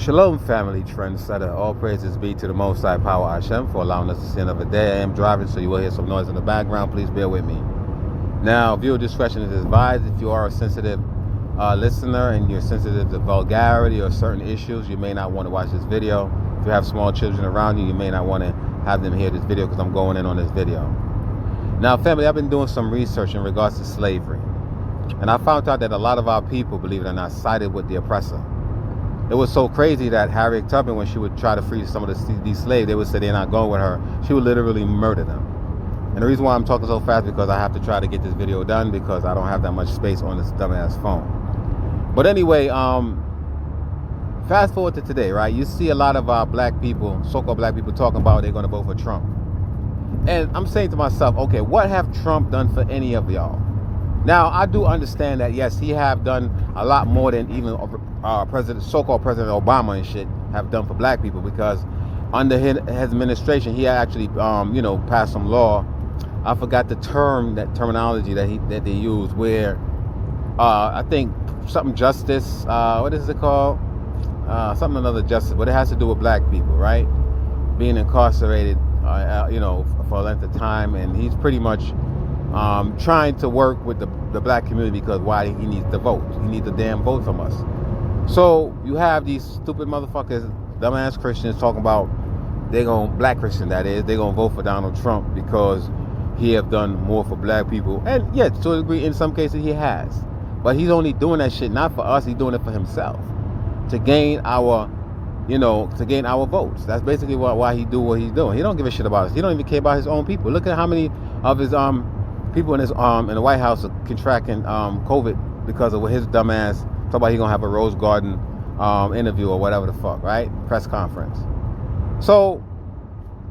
Shalom, family trendsetter. All praises be to the Most High Power Hashem for allowing us to see another day. I am driving, so you will hear some noise in the background. Please bear with me. Now, viewer discretion is advised. If you are a sensitive listener and you're sensitive to vulgarity or certain issues, you may not want to watch this video. If you have small children around you, you may not want to have them hear this video because I'm going in on this video. Now, family, I've been doing some research in regards to slavery. And I found out that a lot of our people, believe it or not, sided with the oppressor. It was so crazy that Harriet Tubman, when she would try to free some of these slaves, they would say they're not going with her. She would literally murder them. And the reason why I'm talking so fast is because I have to try to get this video done because I don't have that much space on this dumbass phone. But anyway, fast forward to today, right? You see a lot of our black people, so-called black people, talking about they're going to vote for Trump. And I'm saying to myself, okay, what have Trump done for any of y'all? Now, I do understand that, yes, he have done a lot more than even so-called President Obama and shit have done for black people, because under his administration, he actually, passed some law. I forgot the terminology that they use, where I think something justice, what is it called? Something another justice, but it has to do with black people, right? Being incarcerated, for a length of time, and he's pretty much trying to work with the black community because why he needs the vote. He needs the damn vote from us. So you have these stupid motherfuckers, dumbass Christians, talking about black Christians that is, they're gonna vote for Donald Trump because he have done more for black people. And yes, to a degree, in some cases he has. But he's only doing that shit not for us, he's doing it for himself. To gain our votes. That's basically why he do what he's doing. He don't give a shit about us. He don't even care about his own people. Look at how many of his people in his in the White House are contracting COVID because of his dumbass talk about he gonna have a Rose Garden interview or whatever the fuck, right? Press conference. So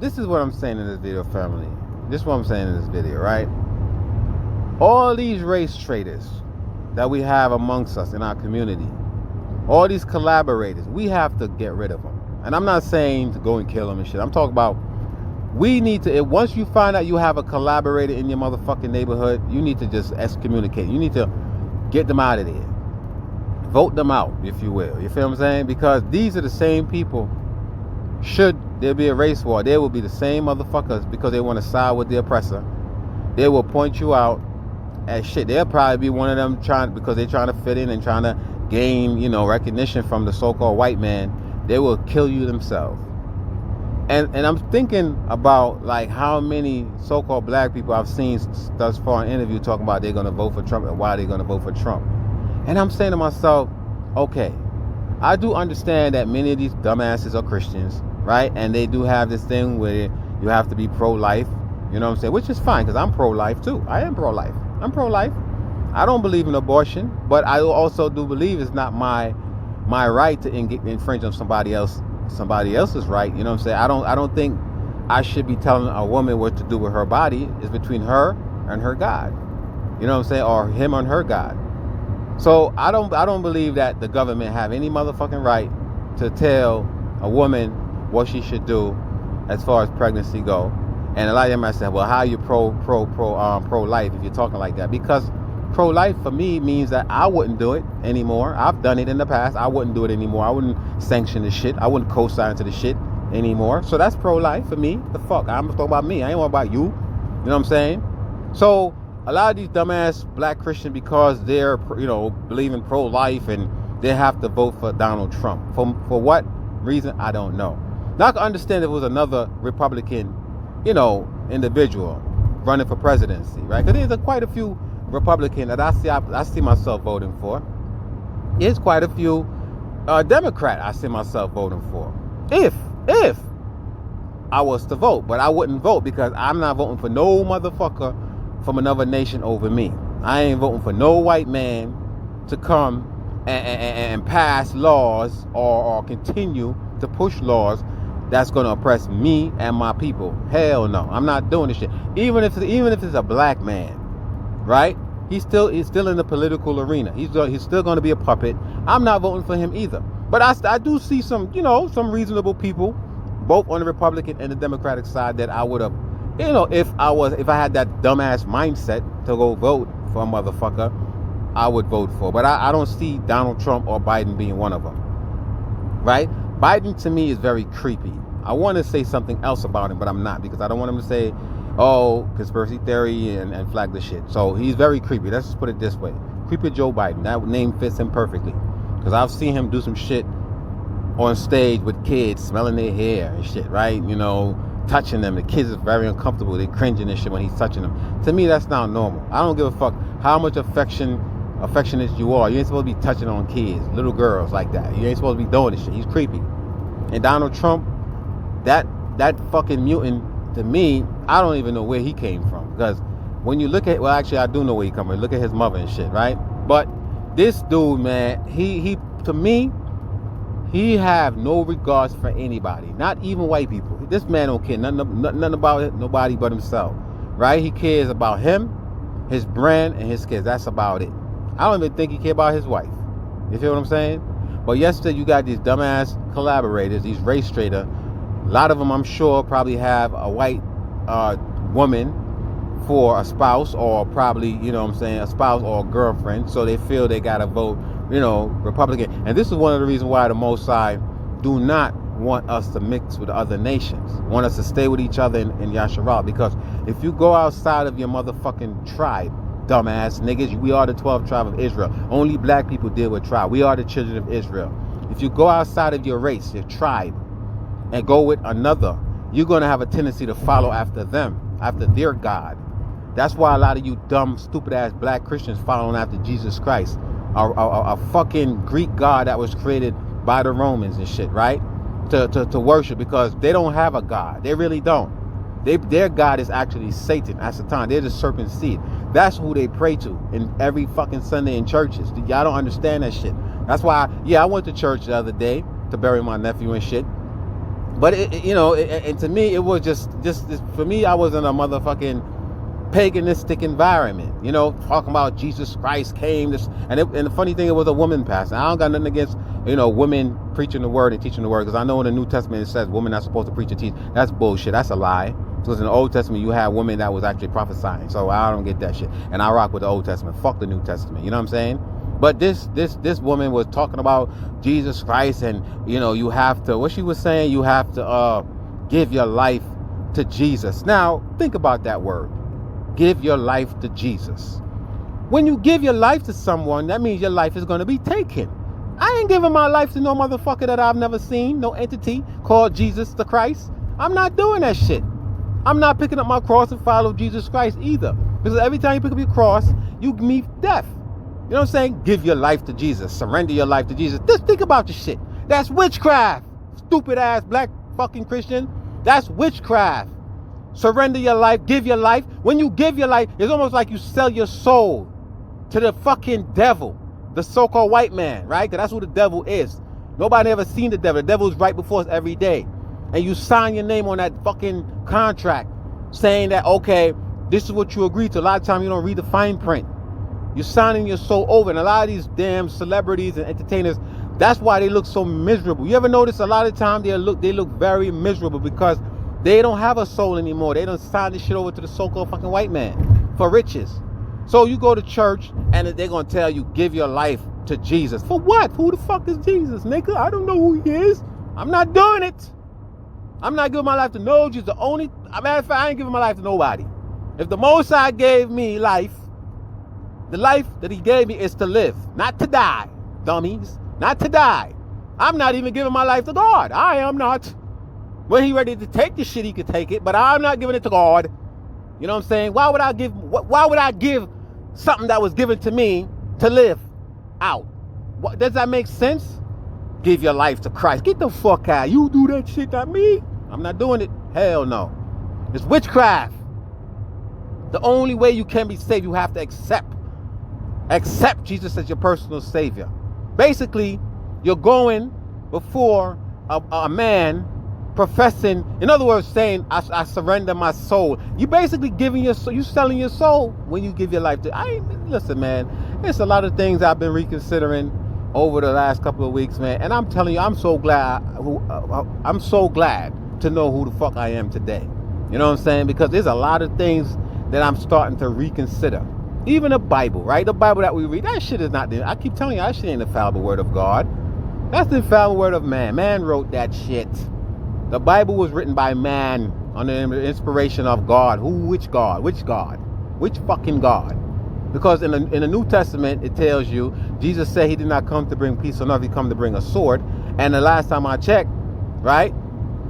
this is what I'm saying in this video, family. This is what I'm saying in this video, right? All these race traitors that we have amongst us in our community, all these collaborators, we have to get rid of them. And I'm not saying to go and kill them and shit. I'm talking about we need to, once you find out you have a collaborator in your motherfucking neighborhood, you need to just excommunicate. You need to get them out of there. Vote them out, if you will. You feel what I'm saying? Because these are the same people, should there be a race war, they will be the same motherfuckers because they want to side with the oppressor. They will point you out as shit. They'll probably be one of them because they're trying to fit in and trying to gain, recognition from the so-called white man. They will kill you themselves. And I'm thinking about like how many so-called black people I've seen thus far in interview talking about they're going to vote for Trump and why they're going to vote for Trump. And I'm saying to myself, okay, I do understand that many of these dumbasses are Christians, right? And they do have this thing where you have to be pro-life, you know what I'm saying? Which is fine, because I'm pro-life too. I am pro-life. I'm pro-life. I don't believe in abortion, but I also do believe it's not my right to infringe on somebody else's right. You know what I'm saying? I don't think I should be telling a woman what to do with her body. It's between her and her God. You know what I'm saying? Or him and her God. So I don't believe that the government have any motherfucking right to tell a woman what she should do as far as pregnancy go. And a lot of them might say, well, how are you pro-life if you're talking like that? Because pro-life for me means that I wouldn't do it anymore. I've done it in the past. I wouldn't do it anymore. I wouldn't sanction the shit. I wouldn't co-sign to the shit anymore. So that's pro-life for me. The fuck? I'm talking about me. I ain't talking about you. You know what I'm saying? So a lot of these dumbass black Christians, because they're, believe in pro-life and they have to vote for Donald Trump. For what reason? I don't know. Now I can understand if it was another Republican, individual running for presidency, right? Because there's quite a few Republican that I see myself voting for. There's quite a few Democrat I see myself voting for. If I was to vote, but I wouldn't vote because I'm not voting for no motherfucker from another nation over me. I ain't voting for no white man to come and pass laws or continue to push laws that's going to oppress me and my people. Hell no, I'm not doing this shit. Even if it's a black man, right? He's still in the political arena. He's still going to be a puppet. I'm not voting for him either. But I do see some reasonable people, both on the Republican and the Democratic side, that I would have, if I had that dumbass mindset to go vote for a motherfucker, I would vote for. But I don't see Donald Trump or Biden being one of them, right? Biden to me is very creepy. I want to say something else about him, but I'm not, because I don't want him to say, oh, conspiracy theory and flag the shit. So he's very creepy. Let's just put it this way. Creepy Joe Biden. That name fits him perfectly. Because I've seen him do some shit on stage with kids, smelling their hair and shit, right? You know, touching them. The kids are very uncomfortable. They're cringing and shit when he's touching them. To me, that's not normal. I don't give a fuck how much affectionate you are. You ain't supposed to be touching on kids, little girls like that. You ain't supposed to be doing this shit. He's creepy. And Donald Trump, that fucking mutant, to me, I don't even know where he came from. Because when you look at, well, actually, I do know where he comes from. Look at his mother and shit, right? But this dude, man, he to me, he have no regards for anybody, not even white people. This man don't care nothing about it, nobody but himself, right? He cares about him, his brand, and his kids. That's about it. I don't even think he cares about his wife. You feel what I'm saying? But yesterday, you got these dumbass collaborators, these race traitors. A lot of them, I'm sure, probably have a white woman for a spouse, or probably, you know what I'm saying, a spouse or a girlfriend. So they feel they got to vote, you know, Republican. And this is one of the reasons why the Most High do not want us to mix with other nations, want us to stay with each other in Yasharal. Because if you go outside of your motherfucking tribe, dumbass niggas, we are the 12th tribe of Israel. Only black people deal with tribe. We are the children of Israel. If you go outside of your race, your tribe, and go with another, you're going to have a tendency to follow after them, after their God. That's why a lot of you dumb, stupid-ass black Christians following after Jesus Christ, a fucking Greek God that was created by the Romans and shit, right? To worship, because they don't have a God. They really don't. Their God is actually Satan, Satan. They're the serpent seed. That's who they pray to in every fucking Sunday in churches. Y'all don't understand that shit. That's why, I went to church the other day to bury my nephew and shit. But, and to me, it was just for me, I was in a motherfucking paganistic environment, talking about Jesus Christ came. And the funny thing, it was a woman pastor. I don't got nothing against, women preaching the word and teaching the word, because I know in the New Testament it says women are supposed to preach and teach. That's bullshit. That's a lie. Because in the Old Testament, you had women that was actually prophesying. So I don't get that shit. And I rock with the Old Testament. Fuck the New Testament. You know what I'm saying? But this woman was talking about Jesus Christ, and you have to, what she was saying, you have to give your life to Jesus. Now think about that word, give your life to Jesus. When you give your life to someone, that means your life is going to be taken. I ain't giving my life to no motherfucker that I've never seen, no entity called Jesus the Christ. I'm not doing that shit. I'm not picking up my cross and follow Jesus Christ either, because every time you pick up your cross, you meet death. You know what I'm saying? Give your life to Jesus. Surrender your life to Jesus. Just think about your shit. That's witchcraft. Stupid ass black fucking Christian. That's witchcraft. Surrender your life. Give your life. When you give your life, it's almost like you sell your soul to the fucking devil. The so-called white man, right? Because that's who the devil is. Nobody ever seen the devil. The devil is right before us every day. And you sign your name on that fucking contract saying that, okay, this is what you agree to. A lot of times you don't read the fine print. You're signing your soul over. And a lot of these damn celebrities and entertainers, that's why they look so miserable. You ever notice a lot of times they look very miserable, because they don't have a soul anymore. They don't sign this shit over to the so-called fucking white man for riches. So you go to church and they're going to tell you, give your life to Jesus. For what? Who the fuck is Jesus, nigga? I don't know who he is. I'm not doing it. I'm not giving my life to no Jesus. Matter of fact, I ain't giving my life to nobody. If the Most High gave me life, the life that he gave me is to live, not to die, dummies. Not to die. I'm not even giving my life to God. I am not. When he ready to take the shit, he could take it, but I'm not giving it to God. You know what I'm saying? Why would I give something that was given to me to live out? Does that make sense? Give your life to Christ. Get the fuck out. You do that shit, not me. I'm not doing it. Hell no. It's witchcraft. The only way you can be saved, you have to accept Jesus as your personal savior. Basically, you're going before a man professing, in other words, saying, I surrender my soul. You basically giving your soul, you selling your soul when you give your life to. Listen, man, there's a lot of things I've been reconsidering over the last couple of weeks, man. And I'm telling you, I'm so glad to know who the fuck I am today. You know what I'm saying? Because there's a lot of things that I'm starting to reconsider. Even the Bible, right? The Bible that we read, that shit is not there. I keep telling you, that shit ain't the infallible word of God. That's the infallible word of man. Man wrote that shit. The Bible was written by man under the inspiration of God. Which God? Which God? Which fucking God? Because in the New Testament, it tells you, Jesus said he did not come to bring peace on earth, he come to bring a sword. And the last time I checked, right,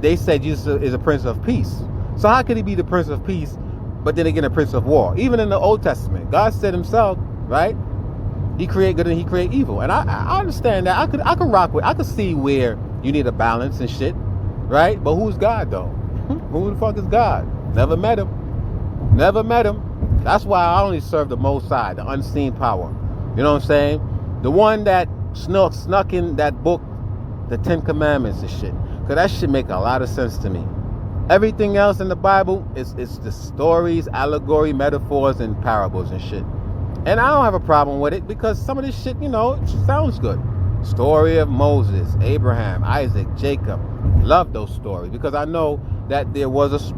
they said Jesus is a prince of peace. So how could he be the prince of peace, but then again a prince of war? Even in the Old Testament, God said himself, right, he create good and he create evil. And I understand that. I could rock with, I could see where you need a balance and shit, right? But who's God though? Who the fuck is God? Never met him. Never met him. That's why I only serve the Most High, the unseen power. You know what I'm saying? The one that snuck in that book, the 10 Commandments and shit. Because that shit make a lot of sense to me. Everything else in the Bible is the stories, allegory, metaphors, and parables and shit. And I don't have a problem with it because some of this shit, you know, it sounds good. Story of Moses, Abraham, Isaac, Jacob. Love those stories because I know that there was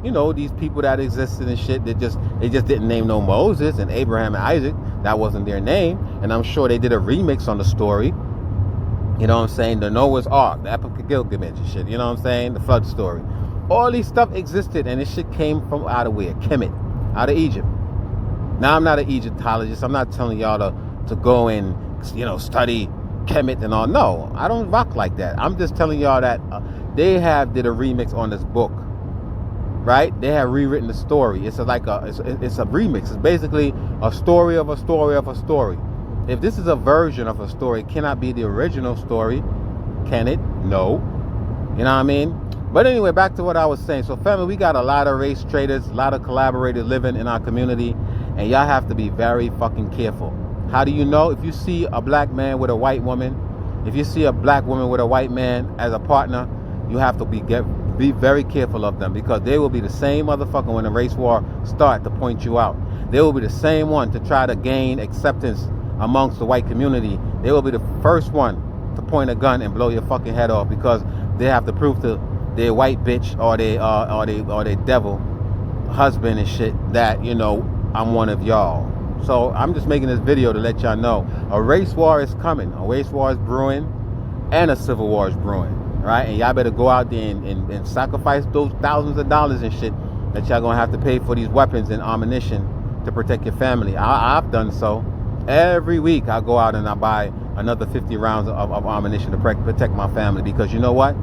you know, these people that existed and shit that they just didn't name no Moses and Abraham and Isaac. That wasn't their name. And I'm sure they did a remix on the story. You know what I'm saying? The Noah's Ark, the Epic of Gilgamesh and shit. You know what I'm saying? The flood story. All these stuff existed and this shit came from out of where? Kemet, out of Egypt. Now I'm not an Egyptologist. I'm not telling y'all to go and, you know, study Kemet and all. No, I don't rock like that. I'm just telling y'all that they did a remix on this book, right? They have rewritten the story. It's it's a remix. It's basically a story of a story of a story. If this is a version of a story, it cannot be the original story, can it? No. You know what I mean? But anyway, back to what I was saying. So family, we got a lot of race traders, a lot of collaborators living in our community, and y'all have to be very fucking careful. How do you know? If you see a black man with a white woman, if you see a black woman with a white man as a partner, you have to be very careful of them because they will be the same motherfucker when the race war start to point you out. They will be the same one to try to gain acceptance amongst the white community. They will be the first one to point a gun and blow your fucking head off because they have to prove to their white bitch or their devil husband and shit that, you know, I'm one of y'all. So I'm just making this video to let y'all know a race war is coming. A race war is brewing and a civil war is brewing, right? And y'all better go out there and sacrifice those thousands of dollars and shit that y'all gonna have to pay for these weapons and ammunition to protect your family. I've done so. Every week I go out and I buy another 50 rounds of ammunition to protect my family because you know what?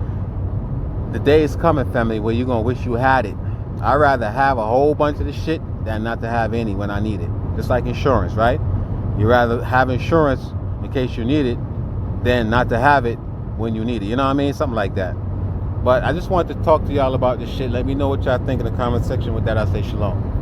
The day is coming, family, where you're gonna wish you had it. I'd rather have a whole bunch of the shit than not to have any when I need it. Just like insurance, right? You rather have insurance in case you need it than not to have it when you need it. You know what I mean? Something like that. But I just wanted to talk to y'all about this shit. Let me know what y'all think in the comment section. With that, I say shalom.